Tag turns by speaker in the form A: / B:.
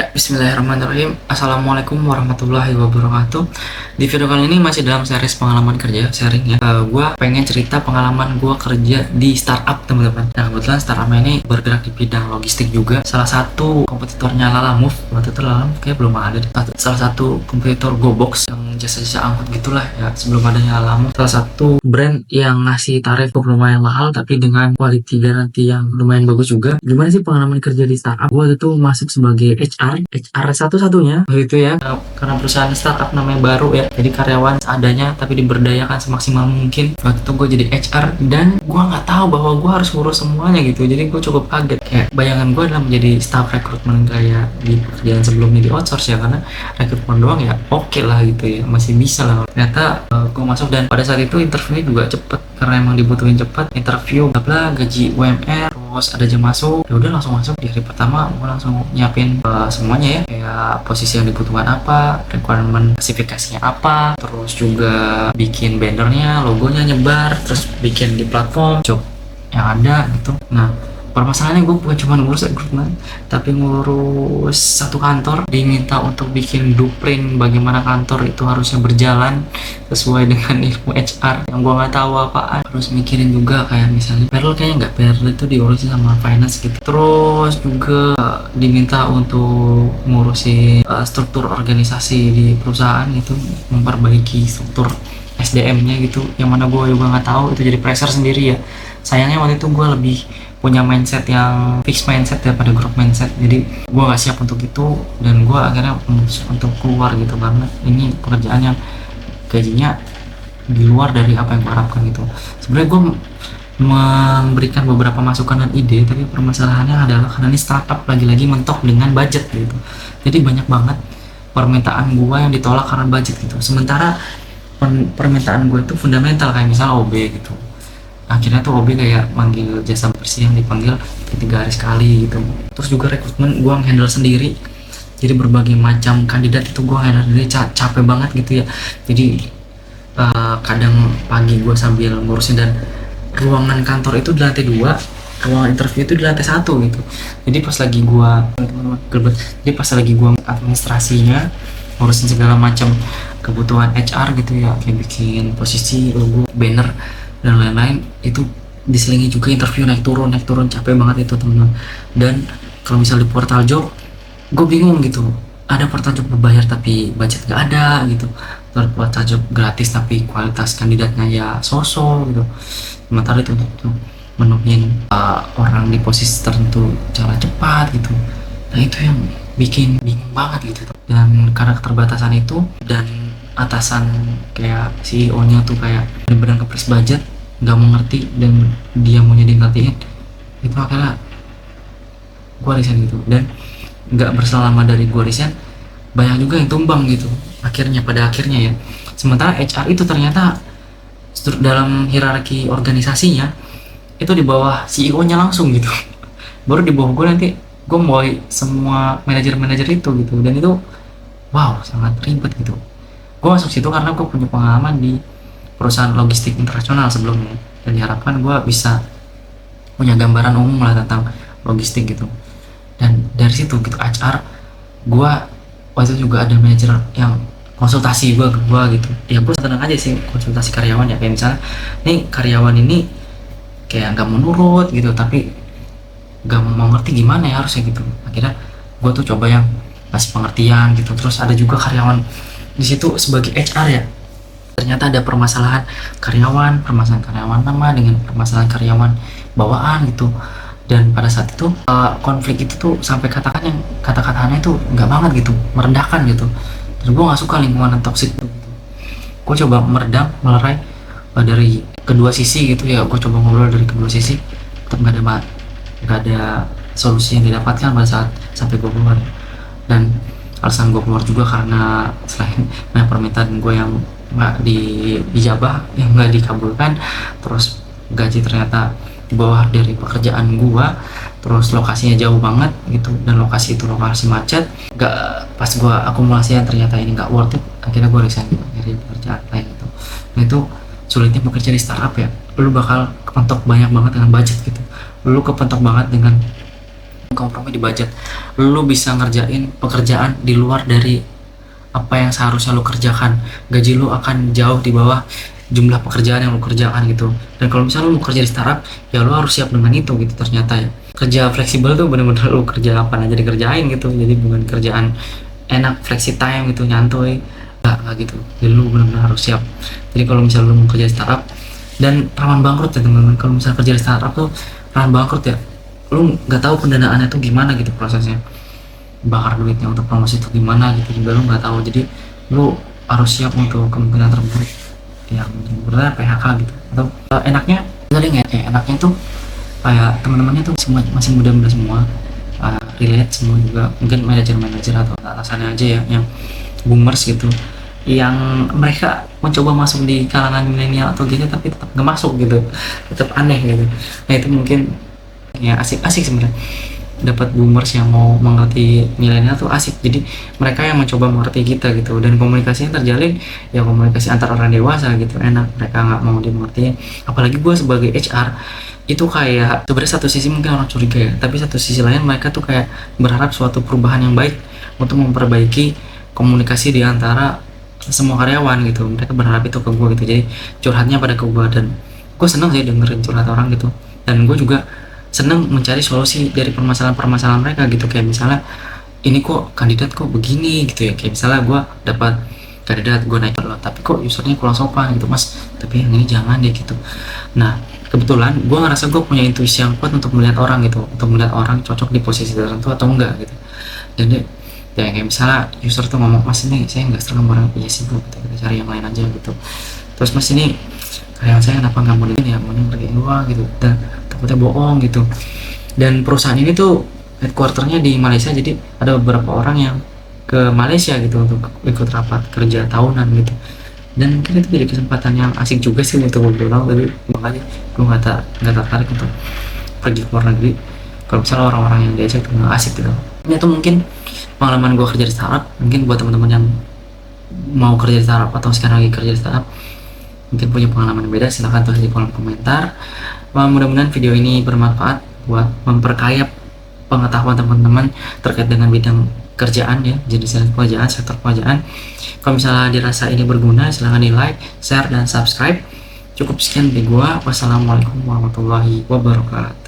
A: Ya, bismillahirrahmanirrahim. Assalamualaikum warahmatullahi wabarakatuh. Di video kali ini masih dalam series pengalaman kerja, sharing ya. Gue pengen cerita pengalaman gue kerja di startup, teman-teman. Nah, kebetulan startupnya ini bergerak di bidang logistik juga. Salah satu kompetitornya Lalamove, waktu itu Lalamove kayak belum ada deh. Salah satu kompetitor GoBox yang jasa-jasa angkut gitulah ya, sebelum adanya Lalamove. Salah satu brand yang ngasih tarif lumayan mahal, tapi dengan quality garanti yang lumayan bagus juga. Gimana sih pengalaman kerja di startup? Gue itu masuk sebagai HR satu-satunya waktu itu ya, karena perusahaan startup namanya baru ya, jadi karyawan seadanya tapi diberdayakan semaksimal mungkin. Waktu itu gue jadi HR dan gue nggak tahu bahwa gue harus ngurus semuanya gitu, jadi gue cukup kaget. Kayak bayangan gue adalah menjadi staff rekrutmen kayak di pekerjaan sebelumnya di outsource ya, karena rekrutmen doang ya oke lah gitu ya, masih bisa lah. Ternyata gue masuk dan pada saat itu interviewnya juga cepet karena emang dibutuhin cepet. Interview bla gaji UMR, terus ada jam masuk, ya udah langsung masuk. Di hari pertama gue langsung nyiapin semuanya ya, kayak posisi yang dibutuhkan apa, requirement spesifikasinya apa, terus juga bikin bannernya, logonya nyebar, terus bikin di platform job yang ada gitu. Nah, permasalahannya gue bukan cuma ngurus rekrutmen, tapi ngurus satu kantor. Diminta untuk bikin blueprint bagaimana kantor itu harusnya berjalan sesuai dengan ilmu HR yang gue nggak tahu apaan. Terus mikirin juga kayak misalnya payroll, kayaknya nggak, payroll itu diurusin sama finance gitu. Terus juga diminta untuk ngurusin struktur organisasi di perusahaan itu, memperbaiki struktur SDM-nya gitu, yang mana gue juga nggak tahu. Itu jadi pressure sendiri ya. Sayangnya waktu itu gue lebih punya mindset yang fixed mindset daripada growth mindset, jadi gue gak siap untuk itu dan gue akhirnya memutuskan untuk keluar gitu, karena ini pekerjaan yang gajinya di luar dari apa yang gue harapkan gitu. Sebenarnya gue memberikan beberapa masukan dan ide, tapi permasalahannya adalah karena ini startup, lagi-lagi mentok dengan budget gitu, jadi banyak banget permintaan gue yang ditolak karena budget gitu. Sementara permintaan gue itu fundamental, kayak misalnya OB gitu. Akhirnya tuh OB kayak manggil jasa bersih yang dipanggil 3 hari sekali gitu. Terus juga rekrutmen gue handle sendiri, jadi berbagai macam kandidat itu gue handle sendiri, capek banget gitu ya. Jadi kadang pagi gue sambil ngurusin, dan ruangan kantor itu di lantai 2, ruangan interview itu di lantai 1 gitu. Jadi pas lagi gue administrasinya, ngurusin segala macam kebutuhan HR gitu ya, kayak bikin posisi, logo, banner dan lain-lain, itu diselingi juga interview naik turun capek banget itu, teman-teman. Dan kalau misal di portal job, gue bingung gitu, ada portal job berbayar tapi budget gak ada gitu, terus portal job gratis tapi kualitas kandidatnya ya sosok gitu. Sementara itu untuk menuhin orang di posisi tertentu cara cepat gitu. Nah, itu yang bikin bingung banget gitu. Dan karena keterbatasan itu dan atasan kayak CEO-nya tuh kayak bener-bener kepres budget, nggak mengerti dan dia maunya diingetin, itu akhirnya gue resign gitu. Dan nggak berselama dari gue resign, banyak juga yang tumbang gitu pada akhirnya ya. Sementara HR itu ternyata dalam hierarki organisasinya itu di bawah CEO-nya langsung gitu. Baru di bawah gue nanti gue mau semua manajer-manajer itu gitu. Dan itu wow, sangat ribet gitu. Gue masuk situ karena gue punya pengalaman di perusahaan logistik internasional sebelumnya, dan diharapkan gue bisa punya gambaran umum lah tentang logistik gitu. Dan dari situ gitu HR gue, waktu itu juga ada manajer yang konsultasi gue ke gue gitu ya. Gue tenang aja sih konsultasi karyawan ya, kayak misalnya nih karyawan ini kayak nggak menurut gitu, tapi nggak mau ngerti gimana ya harusnya gitu. Akhirnya gue tuh coba yang kasih pengertian gitu. Terus ada juga karyawan di situ sebagai HR ya, ternyata ada permasalahan karyawan lama dengan permasalahan karyawan bawaan gitu. Dan pada saat itu konflik itu tuh sampai kata-katanya itu nggak banget gitu, merendahkan gitu. Terus gue nggak suka lingkungan yang toksik gitu. Gue coba melerai dari kedua sisi gitu ya. Gue coba ngobrol dari kedua sisi, tetap nggak ada solusi yang didapatkan pada saat sampai gue keluar. Dan alasan gue keluar juga karena selain banyak permintaan gue yang nggak dijabah, yang nggak dikabulkan, terus gaji ternyata di bawah dari pekerjaan gue, terus lokasinya jauh banget gitu, dan lokasi itu lokasi macet. Nggak, pas gue akumulasinya ternyata ini nggak worth it, akhirnya gue resign dari pekerjaan lain gitu. Nah, itu sulitnya bekerja di startup ya, lu bakal kepentok banyak banget dengan budget gitu, lu kepentok banget dengan kompromi di budget. Lu bisa ngerjain pekerjaan di luar dari apa yang seharusnya lu kerjakan. Gaji lu akan jauh di bawah jumlah pekerjaan yang lu kerjakan gitu. Dan kalau misalnya lu mau kerja di startup, ya lu harus siap dengan itu gitu ternyata ya. Kerja fleksibel tuh bener-bener lu kerja apa aja dikerjain gitu. Jadi bukan kerjaan enak flexi time gitu nyantuy, nggak gitu. Jadi lu bener-bener harus siap. Jadi kalau misalnya lu mau kerja di startup dan rawan bangkrut ya teman-teman, kalau misalnya kerja di startup tuh rawan bangkrut ya, lu nggak tahu pendanaannya tuh gimana gitu prosesnya, bakar duitnya untuk promosi itu gimana gitu juga lu nggak tahu. Jadi lu harus siap untuk kemungkinan terburuk yang benar PHK gitu. Atau enaknya enaknya tuh kayak teman-temannya tuh semua masih muda-muda semua, relate semua juga, mungkin manajer-manajer atau atasannya aja ya yang boomers gitu, yang mereka mencoba masuk di kalangan milenial atau gitu tapi tetap nggak masuk gitu, tetap aneh gitu. Nah itu mungkin ya asik-asik sebenarnya, dapat boomers yang mau mengerti milenial tuh asik. Jadi mereka yang mencoba mengerti kita gitu, dan komunikasinya terjalin ya komunikasi antar orang dewasa gitu, enak, mereka nggak mau dimengerti. Apalagi gue sebagai HR itu kayak sebenarnya satu sisi mungkin orang curiga ya, tapi satu sisi lain mereka tuh kayak berharap suatu perubahan yang baik untuk memperbaiki komunikasi di antara semua karyawan gitu. Mereka berharap itu ke gue gitu, jadi curhatnya pada ke gue, dan gue seneng sih dengerin curhat orang gitu. Dan gue juga seneng mencari solusi dari permasalahan-permasalahan mereka gitu. Kayak misalnya ini kok kandidat kok begini gitu ya, kayak misalnya gue dapat kandidat, gue naik loh tapi kok usernya kurang sopan gitu mas, tapi yang ini jangan deh gitu. Nah kebetulan gue ngerasa gue punya intuisi yang kuat untuk melihat orang gitu, untuk melihat orang cocok di posisi tertentu atau enggak gitu. Jadi ya kayak misalnya user tuh ngomong mas ini saya nggak serem orang, iya sih bu gitu, kita cari yang lain aja gitu. Terus mas ini karyawan saya kenapa nggak mau ini ya, mau ngerjain doang gitu, dan takutnya bohong gitu. Dan perusahaan ini tuh headquarternya di Malaysia, jadi ada beberapa orang yang ke Malaysia gitu untuk ikut rapat kerja tahunan gitu. Dan mungkin itu jadi kesempatan yang asik juga sih untuk ngobrol, tapi makanya gue nggak tertarik untuk pergi ke luar negeri kalau misalnya orang-orang yang diajak tuh nggak asik gitu. Ini tuh mungkin pengalaman gue kerja di startup. Mungkin buat teman-teman yang mau kerja di startup atau sekarang lagi kerja di startup, mungkin punya pengalaman yang beda, silahkan tulis di kolom komentar. Mudah-mudahan video ini bermanfaat buat memperkaya pengetahuan teman-teman terkait dengan bidang kerjaan ya, jenis pekerjaan, sektor pekerjaan. Kalau misalnya dirasa ini berguna, silahkan di like, share, dan subscribe. Cukup sekian dari gua. Wassalamualaikum warahmatullahi wabarakatuh.